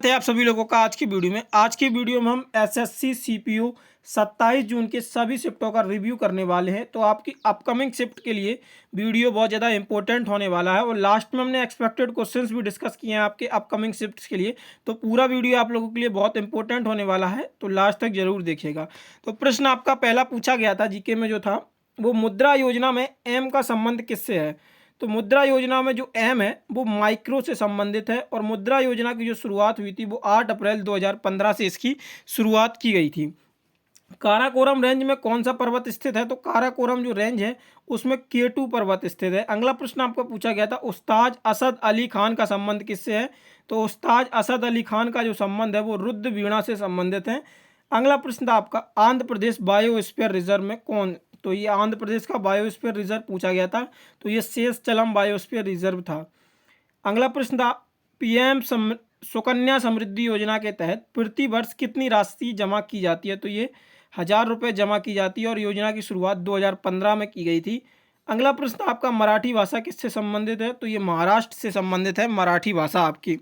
है आप सभी लोगों का आज की वीडियो में हम एसएससी सीपीओ 27 जून के सभी शिफ्टों का रिव्यू करने वाले हैं। तो आपकी अपकमिंग शिफ्ट के लिए वीडियो बहुत ज़्यादा इंपॉर्टेंट होने वाला है और लास्ट में हमने एक्सपेक्टेड क्वेश्चंस भी डिस्कस किए हैं आपके अपकमिंग शिफ्ट्स के लिए। तो पूरा वीडियो आप लोगों के लिए बहुत इंपॉर्टेंट होने वाला है, तो लास्ट तक जरूर देखिएगा। तो प्रश्न आपका पहला पूछा गया था जीके में जो था वो मुद्रा योजना में एम का संबंध किससे है। तो मुद्रा योजना में जो एम है वो माइक्रो से संबंधित है और मुद्रा योजना की जो शुरुआत हुई थी वो 8 अप्रैल 2015 से इसकी शुरुआत की गई थी। काराकोरम रेंज में कौन सा पर्वत स्थित है। तो काराकोरम जो रेंज है उसमें केटू पर्वत स्थित है। अगला प्रश्न आपको पूछा गया था उस्ताद असद अली खान का संबंध किससे है। तो उस्ताद असद अली खान का जो संबंध है वो रुद्र वीणा से संबंधित है। अगला प्रश्न था आपका आंध्र प्रदेश बायोस्फीयर रिजर्व में कौन। तो ये आंध्र प्रदेश का बायोस्फीयर रिजर्व पूछा गया था, तो ये शेषचलम बायोस्फीयर रिजर्व था। अगला प्रश्न था पीएम सुकन्या समृद्धि योजना के तहत प्रति वर्ष कितनी राशि जमा की जाती है। तो ये 1,000 रुपये जमा की जाती है और योजना की शुरुआत 2015 में की गई थी। अगला प्रश्न आपका मराठी भाषा किससे संबंधित है। तो ये महाराष्ट्र से संबंधित है मराठी भाषा आपकी।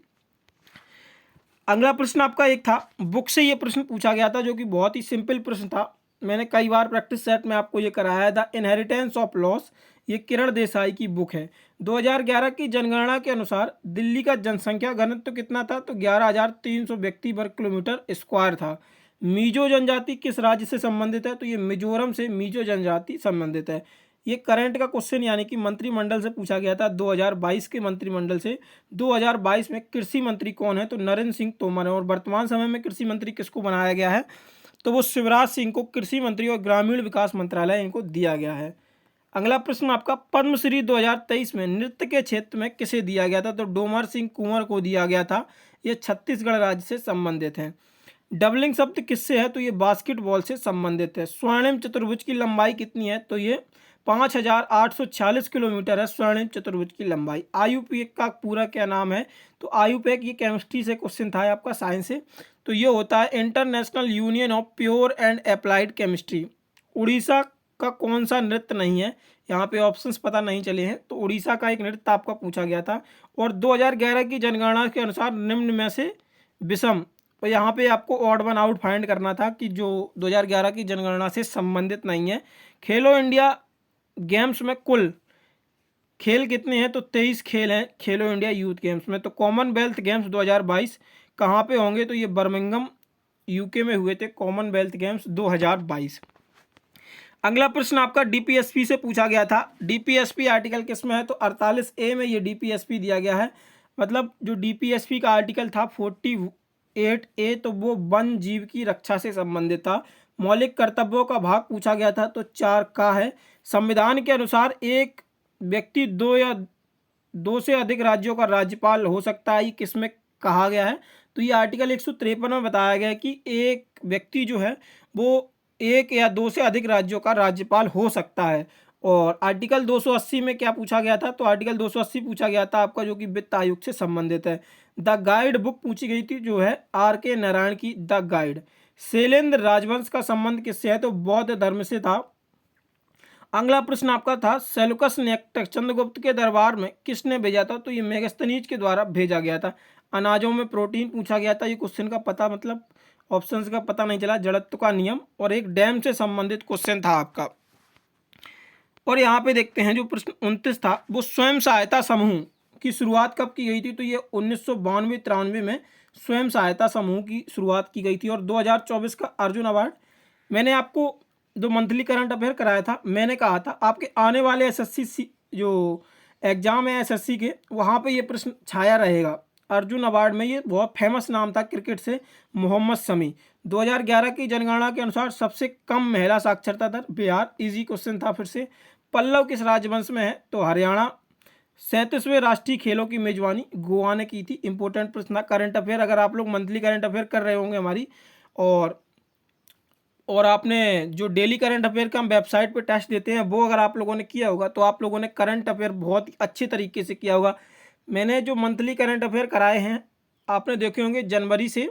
अगला प्रश्न आपका एक था बुक से ये प्रश्न पूछा गया था जो कि बहुत ही सिंपल प्रश्न था, मैंने कई बार प्रैक्टिस सेट में आपको ये कराया है। द इनहेरिटेंस ऑफ लॉस, ये किरण देसाई की बुक है। 2011 की जनगणना के अनुसार दिल्ली का जनसंख्या घनत्व कितना था। तो 11,300 व्यक्ति वर्ग किलोमीटर स्क्वायर था। मिजो जनजाति किस राज्य से संबंधित है। तो ये मिजोरम से मिजो जनजाति संबंधित है। ये करंट का क्वेश्चन यानी कि मंत्रिमंडल से पूछा गया था 2022 के मंत्रिमंडल से। 2022 में कृषि मंत्री कौन है। तो नरेंद्र सिंह तोमर है। और वर्तमान समय में कृषि मंत्री किसको बनाया गया है। तो वो शिवराज सिंह को कृषि मंत्री और ग्रामीण विकास मंत्रालय इनको दिया गया है। अगला प्रश्न आपका पद्मश्री 2023 में नृत्य के क्षेत्र में किसे दिया गया था। तो डोमर सिंह कुंवर को दिया गया था। ये छत्तीसगढ़ राज्य से संबंधित हैं। डबलिंग शब्द किससे है। तो ये बास्केटबॉल से संबंधित है। स्वर्णिम चतुर्भुज की लंबाई कितनी है। तो ये 5,846 किलोमीटर है स्वर्णिम चतुर्भुज की लंबाई। आयुपेक का पूरा क्या नाम है। तो आयुपेक ये केमिस्ट्री से क्वेश्चन था आपका, साइंस से। तो ये होता है international union of pure and applied chemistry. Orissa का कौन सा नृत्य नहीं है। यहाँ पे ऑप्शंस पता नहीं चले हैं, तो उड़ीसा का एक नृत्य आपका पूछा गया था। और 2011 की जनगणना के अनुसार निम्न में से विषम, तो यहाँ पे आपको ऑड वन आउट फाइंड करना था कि जो 2011 की जनगणना से संबंधित नहीं है। खेलो इंडिया गेम्स में कुल खेल कितने हैं। तो 23 खेल हैं खेलो इंडिया यूथ गेम्स में। तो कॉमनवेल्थ गेम्स 2022 कहाँ पे होंगे। तो ये बर्मिंघम यूके में हुए थे कॉमनवेल्थ गेम्स 2022। अगला प्रश्न आपका डीपीएसपी से पूछा गया था। डीपीएसपी आर्टिकल किस में है। तो 48A में ये डीपीएसपी दिया गया है। मतलब जो डीपीएसपी का आर्टिकल था 48A, तो वो वन जीव की रक्षा से संबंधित था। मौलिक कर्तव्यों का भाग पूछा गया था, तो 4 का है। संविधान के अनुसार एक व्यक्ति दो से अधिक राज्यों का राज्यपाल हो सकता है, ये किस में कहा गया है। तो ये आर्टिकल 153 में बताया गया है कि एक व्यक्ति जो है वो 1 या 2 से अधिक राज्यों का राज्यपाल हो सकता है। और आर्टिकल 280 में क्या पूछा गया था। तो आर्टिकल 280 पूछा गया था आपका जो कि वित्त आयोग से संबंधित है। द गाइड बुक पूछी गई थी जो है R.K. नारायण की द गाइड। शैलेंद्र राजवंश का संबंध किससे है। तो बौद्ध धर्म से था। अगला प्रश्न आपका था सेलुकस नेक्टर चंद्रगुप्त के दरबार में किसने भेजा था। तो ये मेगस्थनीज के द्वारा भेजा गया था। अनाजों में प्रोटीन पूछा गया था। ये क्वेश्चन का पता मतलब ऑप्शंस का पता नहीं चला। जड़त्व का नियम और एक डैम से संबंधित क्वेश्चन था आपका। और यहाँ पे देखते हैं जो प्रश्न 29 था वो स्वयं सहायता समूह की शुरुआत कब की गई थी। तो ये 1992-93 में स्वयं सहायता समूह की शुरुआत की गई थी। और 2024 का अर्जुन अवार्ड, मैंने आपको जो मंथली करंट अफेयर कराया था मैंने कहा था आपके आने वाले एसएससी जो एग्जाम है एसएससी के, वहाँ पे ये प्रश्न छाया रहेगा। अर्जुन अवार्ड में ये बहुत फेमस नाम था क्रिकेट से, मोहम्मद शमी। 2011 की जनगणना के अनुसार सबसे कम महिला साक्षरता दर बिहार, इजी क्वेश्चन था फिर से। पल्लव किस राजवंश में है। तो हरियाणा। 37वें राष्ट्रीय खेलों की मेजबानी गोवा ने की थी। इंपॉर्टेंट प्रश्न था करंट अफेयर, अगर आप लोग मंथली करंट अफेयर कर रहे होंगे हमारी और आपने जो डेली करंट अफेयर का हम वेबसाइट पे टेस्ट देते हैं वो अगर आप लोगों ने किया होगा तो आप लोगों ने करंट अफेयर बहुत ही अच्छे तरीके से किया होगा। मैंने जो मंथली करंट अफेयर कराए हैं आपने देखे होंगे जनवरी से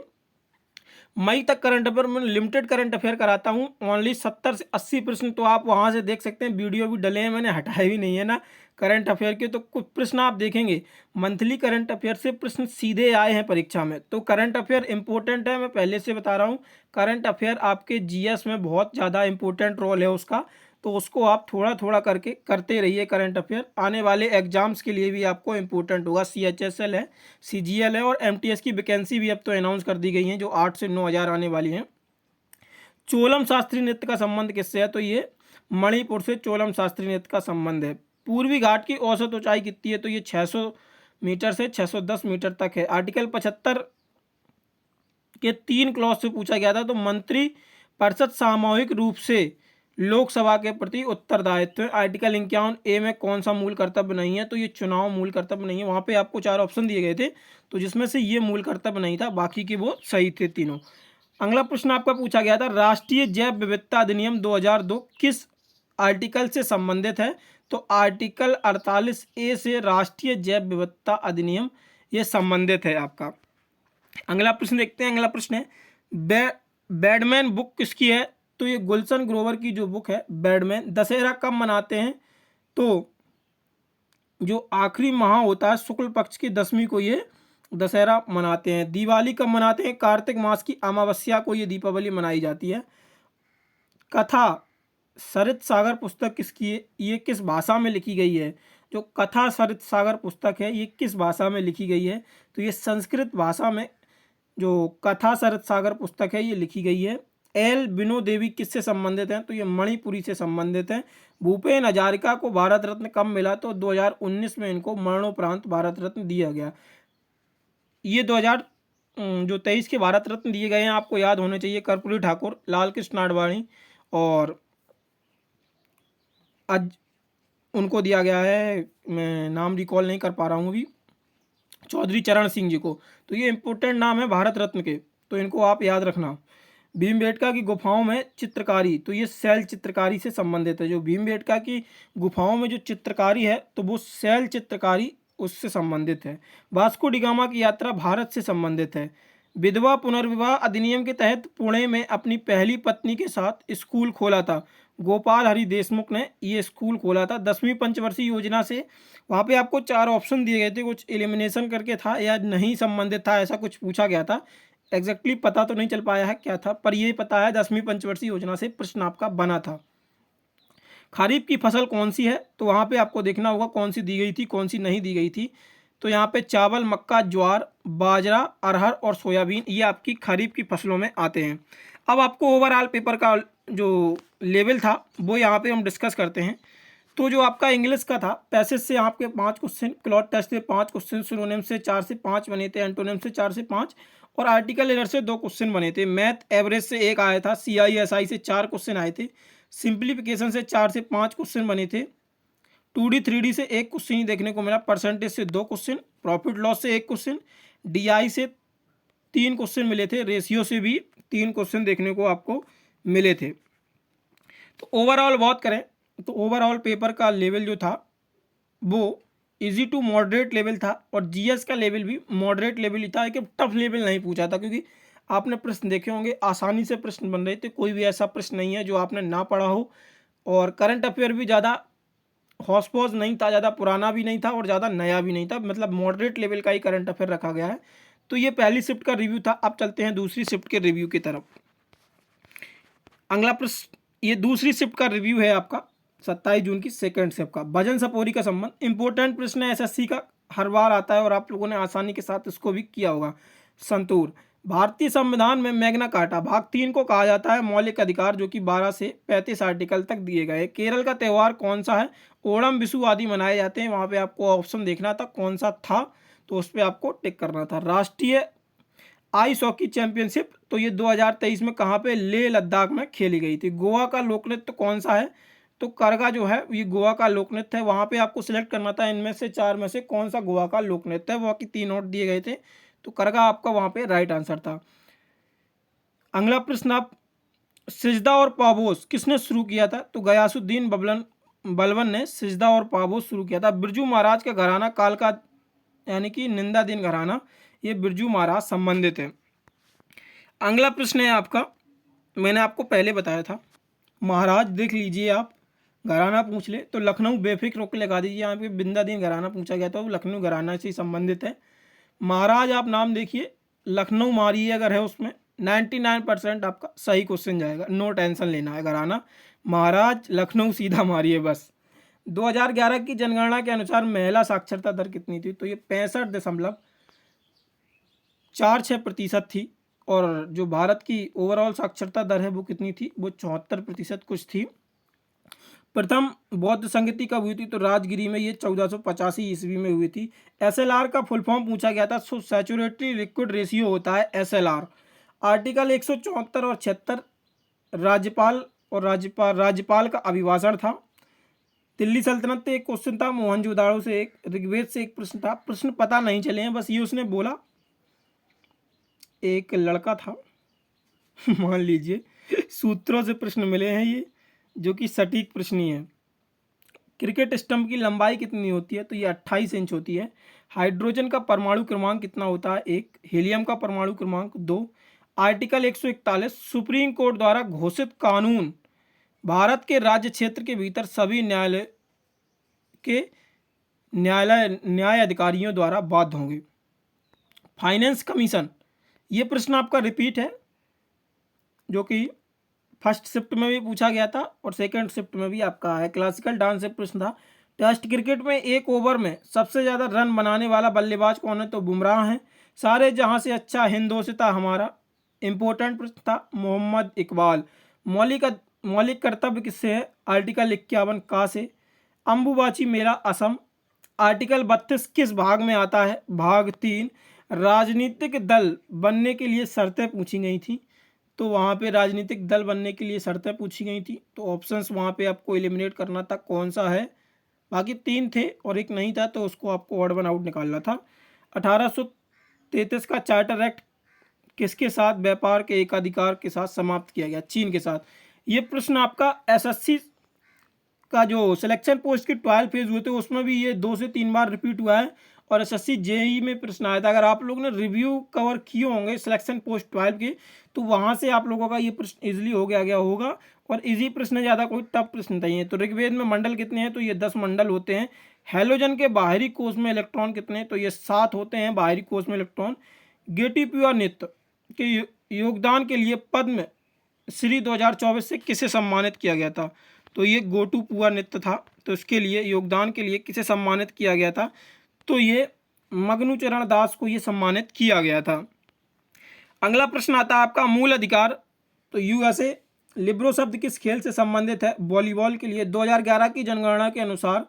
मई तक करंट अफेयर में लिमिटेड करंट अफेयर कराता हूँ, ओनली 70 से 80 प्रश्न तो आप वहाँ से देख सकते हैं। वीडियो भी डले हैं, मैंने हटाए भी नहीं है ना करंट अफेयर के। तो कुछ प्रश्न आप देखेंगे मंथली करंट अफेयर से प्रश्न सीधे आए हैं परीक्षा में। तो करंट अफेयर इंपॉर्टेंट है, मैं पहले से बता रहा हूँ। करंट अफेयर आपके जीएस में बहुत ज़्यादा इंपॉर्टेंट रोल है उसका, तो उसको आप थोड़ा थोड़ा करके करते रहिए। करंट अफेयर आने वाले एग्जाम्स के लिए भी आपको इंपॉर्टेंट होगा। CHSL है, CGL है और MTS की वैकेंसी भी अब तो अनाउंस कर दी गई हैं, जो 8 से 9,000 आने वाली हैं। चोलम शास्त्रीय नृत्य का संबंध किससे है? तो ये मणिपुर से चोलम शास्त्रीय नृत्य का संबंध है। पूर्वी घाट की औसत ऊंचाई कितनी है? तो ये 600 मीटर से 610 मीटर तक है। आर्टिकल 75 के 3 क्लॉज से पूछा गया था। तो मंत्री परिषद सामूहिक रूप से लोकसभा के प्रति उत्तरदायित्व है। आर्टिकल 51A में कौन सा मूल कर्तव्य नहीं है? तो ये चुनाव मूल कर्तव्य नहीं है। वहाँ पे आपको 4 ऑप्शन दिए गए थे, तो जिसमें से ये मूल कर्तव्य नहीं था, बाकी के वो सही थे तीनों। अगला प्रश्न आपका पूछा गया था, राष्ट्रीय जैव विविधता अधिनियम 2002 किस आर्टिकल से संबंधित है? तो आर्टिकल 48A से राष्ट्रीय जैव विविधता अधिनियम ये संबंधित है आपका। अगला प्रश्न देखते हैं। अगला प्रश्न है बैडमैन बुक किसकी है? तो ये गुलशन ग्रोवर की जो बुक है बैडमैन। दशहरा कब मनाते हैं? तो जो आखिरी माह होता है शुक्ल पक्ष की 10वीं को ये दशहरा मनाते हैं। दिवाली कब मनाते हैं? कार्तिक मास की अमावस्या को ये दीपावली मनाई जाती है। कथा सरित सागर पुस्तक किसकी है? ये किस भाषा में लिखी गई है? जो कथा सरित सागर पुस्तक है ये किस भाषा में लिखी गई है? तो ये संस्कृत भाषा में जो कथा सरित सागर पुस्तक है ये लिखी गई है। एल बिनो देवी किससे संबंधित हैं? तो ये मणिपुरी से संबंधित हैं। भूपेन हजारिका को भारत रत्न कब मिला? तो 2019 में इनको मरणोपरांत भारत रत्न दिया गया। ये 2023 के भारत रत्न दिए गए हैं, आपको याद होने चाहिए। कर्पूरी ठाकुर, लाल कृष्ण आडवाणी और आज उनको दिया गया है, मैं नाम रिकॉल नहीं कर पा रहा हूँ अभी, चौधरी चरण सिंह जी को। तो ये इंपॉर्टेंट नाम है भारत रत्न के, तो इनको आप याद रखना। भीमबेटका की गुफाओं में चित्रकारी, तो ये शैल चित्रकारी से संबंधित है। जो भीमबेटका की गुफाओं में जो चित्रकारी है तो वो शैल चित्रकारी उससे संबंधित है। वास्को डी गामा की यात्रा भारत से संबंधित है। विधवा पुनर्विवाह अधिनियम के तहत पुणे में अपनी पहली पत्नी के साथ स्कूल खोला था। गोपाल हरि देशमुख ने ये स्कूल खोला था। 10वीं पंचवर्षीय योजना से वहाँ पे आपको 4 ऑप्शन दिए गए थे, कुछ एलिमिनेशन करके था या नहीं संबंधित था, ऐसा कुछ पूछा गया था। एग्जैक्टली पता तो नहीं चल पाया है क्या था, पर ये पता है 10वीं पंचवर्षीय योजना से प्रश्न आपका बना था। खरीफ की फसल कौन सी है? तो वहाँ पे आपको देखना होगा कौन सी दी गई थी, कौन सी नहीं दी गई थी। तो यहाँ पे चावल, मक्का, ज्वार, बाजरा, अरहर और सोयाबीन ये आपकी खरीफ की फसलों में आते हैं। अब आपको ओवरऑल पेपर का जो लेवल था वो यहाँ पे हम डिस्कस करते हैं। तो जो आपका इंग्लिश का था, पैसेज से आपके 5 क्वेश्चन, क्लॉट टेस्ट से 5 क्वेश्चन, सिनोनिम से 4 से 5 बने थे, एंटोनिम से 4 से 5 और आर्टिकल एरर से 2 क्वेश्चन बने थे। मैथ एवरेज से 1 आया था। CISI से 4 क्वेश्चन आए थे। सिंप्लीफिकेशन से 4 से 5 क्वेश्चन बने थे। 2D 3D से 1 क्वेश्चन ही देखने को मिला। परसेंटेज से 2 क्वेश्चन, प्रॉफिट लॉस से 1 क्वेश्चन, DI से 3 क्वेश्चन मिले थे, रेशियो से भी 3 क्वेश्चन देखने को आपको मिले थे। तो ओवरऑल बात करें तो ओवरऑल पेपर का लेवल जो था वो इजी टू मॉडरेट लेवल था और जीएस का लेवल भी मॉडरेट लेवल ही था। एक टफ लेवल नहीं पूछा था, क्योंकि आपने प्रश्न देखे होंगे आसानी से प्रश्न बन रहे थे। कोई भी ऐसा प्रश्न नहीं है जो आपने ना पढ़ा हो। और करंट अफेयर भी ज़्यादा हौस पौस नहीं था, ज़्यादा पुराना भी नहीं था और ज़्यादा नया भी नहीं था, मतलब मॉडरेट लेवल का ही करंट अफेयर रखा गया है। तो ये पहली शिफ्ट का रिव्यू था। अब चलते हैं दूसरी शिफ्ट के रिव्यू की तरफ। अगला प्रश्न, ये दूसरी शिफ्ट का रिव्यू है आपका 27 जून की सेकंड शिफ्ट का। भजन सपोरी का संबंध इंपॉर्टेंट प्रश्न है, SSC का हर बार आता है और आप लोगों ने आसानी के साथ इसको भी किया होगा। संतूर, भारतीय संविधान में मैग्ना कार्टा भाग 3 को कहा जाता है मौलिक अधिकार, जो कि 12 से 35 आर्टिकल तक दिए गए। केरल का त्यौहार कौन सा है? ओणम, विशु आदि मनाए जाते हैं। वहाँ पे आपको ऑप्शन देखना था कौन सा था, तो उस पर आपको टिक करना था। राष्ट्रीय आइस हॉकी चैंपियनशिप, तो ये 2023 में कहाँ पे? लेह लद्दाख में खेली गई थी। गोवा का लोक नृत्य कौन सा है? तो करगा जो है ये गोवा का लोक नृत्य है। वहाँ पे आपको सिलेक्ट करना था इनमें से 4 में से कौन सा गोवा का लोक नृत्य है। वहाँ की 3 नोट दिए गए थे, तो करगा आपका वहाँ पे राइट आंसर था। अगला प्रश्न, आप सिजदा और पाबोस किसने शुरू किया था? तो गयासुद्दीन बलबन ने सिजदा और पाबोस शुरू किया था। बिरजू महाराज का घराना काल का यानी कि निंदा दिन घराना, ये बिरजू महाराज संबंधित है। अगला प्रश्न है आपका, मैंने आपको पहले बताया था, महाराज देख लीजिए आप, घराना पूछ ले तो लखनऊ बेफिक्र होकर लगा दीजिए। यहाँ पे बिंदादीन घराना पूछा गया था, वो लखनऊ घराना से संबंधित है। महाराज आप नाम देखिए, लखनऊ मारिए अगर है उसमें 99% आपका सही क्वेश्चन जाएगा, नो टेंशन लेना है। घराना महाराज लखनऊ सीधा मारिए बस। 2011 की जनगणना के अनुसार महिला साक्षरता दर कितनी थी? तो ये 65.46% थी। और जो भारत की ओवरऑल साक्षरता दर है वो कितनी थी? वो 74% कुछ थी। प्रथम बौद्ध संगति कब हुई थी? तो राजगिरी में ये 1485 ईस्वी में हुई थी। एसएलआर का फुल फॉर्म पूछा गया था। सो सैचुरेटरी लिक्विड रेशियो होता है एसएलआर। आर्टिकल 174 और 76 राज्यपाल का अभिभाषण था। दिल्ली सल्तनत से एक क्वेश्चन था, मोहनजोदाड़ो से एक, ऋग्वेद से एक प्रश्न था। प्रश्न पता नहीं चले हैं, बस ये उसने बोला। एक लड़का था मान लीजिए, सूत्रों से प्रश्न मिले हैं ये, जो कि सटीक प्रश्न ही है। क्रिकेट स्टंप की लंबाई कितनी होती है? तो ये 28 इंच होती है। हाइड्रोजन का परमाणु क्रमांक कितना होता है? 1। हीलियम का परमाणु क्रमांक 2। आर्टिकल 141 सुप्रीम कोर्ट द्वारा घोषित कानून भारत के राज्य क्षेत्र के भीतर सभी न्याय अधिकारियों द्वारा बाध्य होंगे। फाइनेंस कमीशन, ये प्रश्न आपका रिपीट है, जो कि फर्स्ट शिफ्ट में भी पूछा गया था और सेकंड शिफ्ट में भी आपका है। क्लासिकल डांस से प्रश्न था। टेस्ट क्रिकेट में एक ओवर में सबसे ज़्यादा रन बनाने वाला बल्लेबाज कौन है? तो बुमराह हैं। सारे जहां से अच्छा हिंदोसिता हमारा, इंपॉर्टेंट प्रश्न था। मोहम्मद इकबाल। मौलिक कर्तव्य किससे है? आर्टिकल 51 का से। अम्बुबाची मेला असम। आर्टिकल 32 किस भाग में आता है? भाग 3। राजनीतिक दल बनने के लिए शर्तें पूछी गई थी। तो वहाँ पे राजनीतिक दल बनने के लिए शर्तें पूछी गई थी, तो ऑप्शंस वहाँ पे आपको एलिमिनेट करना था कौन सा है। बाकी 3 थे और एक नहीं था, तो उसको आपको ऑड वन आउट निकालना था। 1833 का चार्टर एक्ट किसके साथ व्यापार के एकाधिकार के साथ समाप्त किया गया? चीन के साथ। ये प्रश्न आपका एसएससी का जो सिलेक्शन पोस्ट के 12 फेज हुए थे उसमें भी ये 2 से 3 बार रिपीट हुआ है, और एसएससी जेई में प्रश्न आया था। अगर आप लोगों ने रिव्यू कवर किए होंगे सिलेक्शन पोस्ट 12 के, तो वहाँ से आप लोगों का ये प्रश्न इजीली हो गया होगा। और इजी प्रश्न, ज़्यादा कोई टफ प्रश्न नहीं है। तो ऋग्वेद में मंडल कितने हैं? तो ये 10 मंडल होते हैं। हैलोजन के बाहरी कोष में इलेक्ट्रॉन कितने? तो ये 7 होते हैं बाहरी कोष में इलेक्ट्रॉन। गेटी प्यूर नृत्य के योगदान के लिए पद्म श्री 2024 से किसे सम्मानित किया गया था? तो ये गोटू पुआ नृत्य था। तो इसके लिए योगदान के लिए किसे सम्मानित किया गया था? तो ये मगनू चरण दास को ये सम्मानित किया गया था। अगला प्रश्न आता है आपका मूल अधिकार। तो यूएसए। लिब्रो शब्द किस खेल से संबंधित है? वॉलीबॉल के लिए। 2011 की जनगणना के अनुसार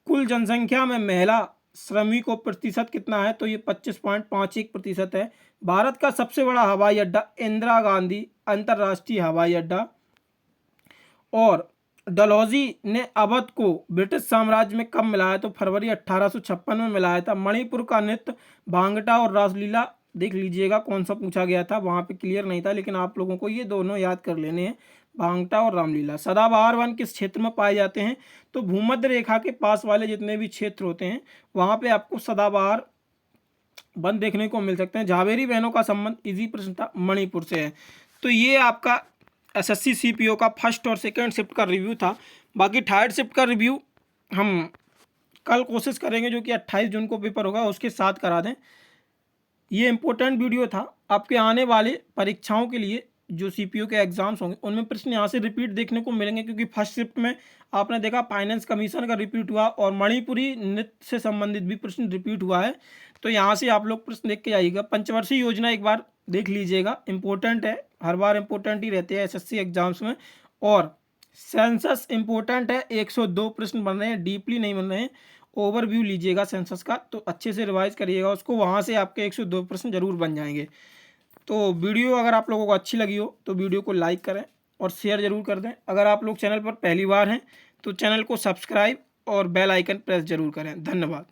कुल जनसंख्या में महिला श्रमिकों प्रतिशत कितना है? तो ये 25.51% है। भारत का सबसे बड़ा हवाई अड्डा इंदिरा गांधी अंतर्राष्ट्रीय हवाई अड्डा। और डलहौजी ने अवध को ब्रिटिश साम्राज्य में कब मिलाया? तो फरवरी 1856 में मिलाया था। मणिपुर का नृत्य भांगटा और रासलीला देख लीजिएगा कौन सा पूछा गया था, वहाँ पे क्लियर नहीं था, लेकिन आप लोगों को ये दोनों याद कर लेने हैं, भांगटा और रामलीला। सदाबहार वन किस क्षेत्र में पाए जाते हैं? तो भूमध्य रेखा के पास वाले जितने भी क्षेत्र होते हैं वहाँ पे आपको सदाबहार वन देखने को मिल सकते हैं। झावेरी बहनों का संबंध, इजी प्रश्न था, मणिपुर से है। तो ये आपका एसएससी सीपीओ का फर्स्ट और सेकंड शिफ्ट का रिव्यू था। बाकी थर्ड शिफ्ट का रिव्यू हम कल कोशिश करेंगे, जो कि 28 जून को पेपर होगा उसके साथ करा दें। ये इंपॉर्टेंट वीडियो था आपके आने वाले परीक्षाओं के लिए, जो सीपीओ के एग्जाम्स होंगे उनमें प्रश्न यहाँ से रिपीट देखने को मिलेंगे, क्योंकि फर्स्ट शिफ्ट में आपने देखा फाइनेंस कमीशन का रिपीट हुआ और मणिपुरी नृत्य से संबंधित भी प्रश्न रिपीट हुआ है। तो यहाँ से आप लोग प्रश्न देख के जाइएगा। पंचवर्षीय योजना एक बार देख लीजिएगा, इंपॉर्टेंट है, हर बार इंपॉर्टेंट ही रहते हैं एसएससी एग्जाम्स में। और सेंसस इंपॉर्टेंट है, 102 प्रश्न बन रहे हैं, डीपली नहीं बन रहे हैं। ओवरव्यू लीजिएगा सेंसस का, तो अच्छे से रिवाइज करिएगा उसको, वहाँ से आपके 102 प्रश्न जरूर बन जाएंगे। तो वीडियो अगर आप लोगों को अच्छी लगी हो तो वीडियो को लाइक करें और शेयर जरूर कर दें। अगर आप लोग चैनल पर पहली बार हैं तो चैनल को सब्सक्राइब और बेल आइकन प्रेस जरूर करें। धन्यवाद।